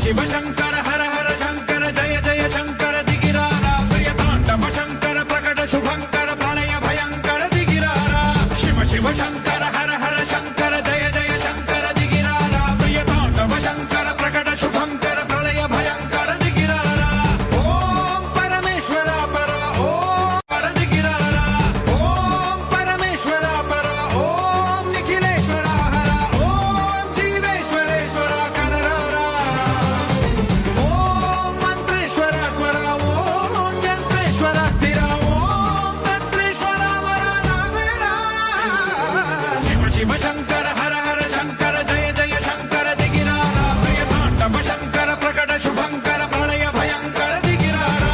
शिव शंकर हर हर शंकर जय जय शंकर दिगिरारा प्रियतांडव शंकर प्रकट शुभंकर प्रलय भयंकर दिगिरारा शिव शिव शंकर हर हर शंकर जय जय शंकर दिगिरारा प्रियतांडव शंकर प्रकट शुभंकर प्रलय भयंकर दिगिरारा ओम परमेश्वरा परा ओम पर दिगिरारा ओम परमेश्वरा परा ओम निखिलेश्वरा हरा ओम जीवेश्वरेश्वरा कररारा ओम मंत्रेश्वरा स्वरा ओम यंत्रेश्वरा स्थिरा ओम तंत्रेश्वरा वरा नामेरा शिव शिव शंकर हर हर शंकर जय जय शंकर दिगिरारा प्रियतांडव शंकर प्रकट शुभंकर प्रलय भयंकर दिगिरारा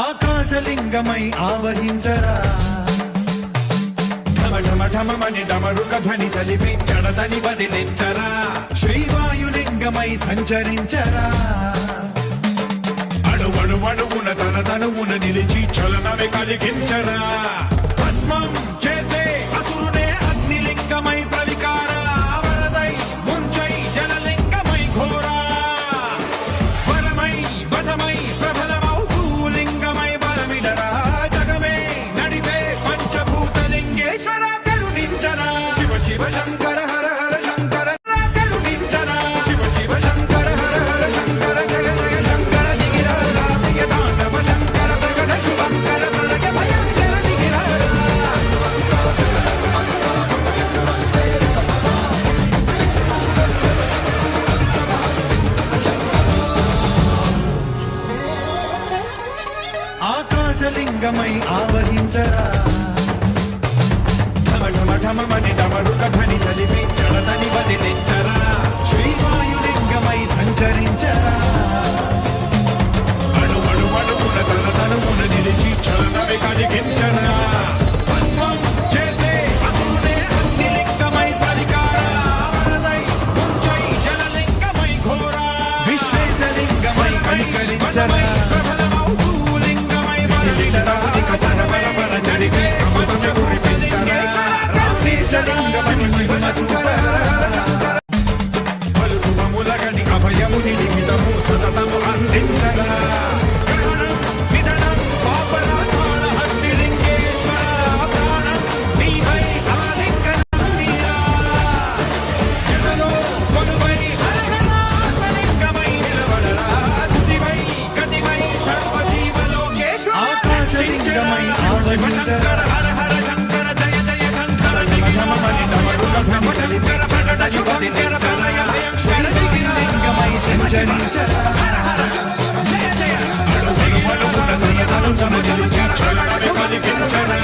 ఆకాశలింగమై ఆవహించరా ఢమ ఢమ ఢమమని డమరుక ధ్వని సలిపి జడదని వదిలించరా శ్రీవాయులింగమై సంచరించరా అణువణువున తన తనువున నిలిచి చలనమే కలిగించరా భస్మం చేసే అసురునే అగ్నిలింగమై ప్రవికారా వరదై ముంచై జలలింగమై ఘోరా వరమై వధమై ప్రబలమౌ భూలింగమై బలమిడరా జగమే నడిపే పంచభూతలింగేశ్వర కరుణించరా శివ శివ శంకర హర హర శంకర కరుణించరా శివ శివ శంకర హర హర శంకర జయ జయ శంకర దిగిరారా ప్రియతాండవ శంకర ప్రకట శుభంకర ప్రళయ భయంకర దిగిరారా ఆకాశలింగమై ఆవహించరా ఢమ ఢమ ఢమమని డమరుక ధ్వని సలిపి జడదని వదిలించరా శ్రీవాయులింగమై సంచరించరా అణువణువున తన తనువున నిలిచి చలనమే కలిగించరా భస్మం చేసే అసురునే అగ్నిలింగమై ప్రవికారా వరదై ముంచై జలలింగమై ఘోరా విశ్వేశలింగమై కనికరించరా ప్రబలమౌ భూలింగమై బలమిడరా జగమే నడిపే పంచభూతలింగేశ్వర రామేశలింగమై మహిమ చూపరా పలు శుభములగని అభయముని లిఖితము సతతము అందించగా గ్రహణం విధనం పాపరాత్మాన హస్తిలింగేశ్వర ప్రాణం నీవై ఆలింగనం నీరా జగలో కొలువై హరహరాత్మలింగమై నిలబడరా స్థితివై గతివై సర్వజీవలోకేశ్వర ఆకాశలింగమై ఆవహించరా హర హర శంకర జయ జయ శంకర దిగిరమణి డమరుక ధ్వని సలిపి ప్రకట శుభంకర ప్రళయ భయంకర దిగిరలింగమై సంచరించరా హర హర జయ జయ అణువణువున తన తనువున నిలిచి చలనమే కలిగించరా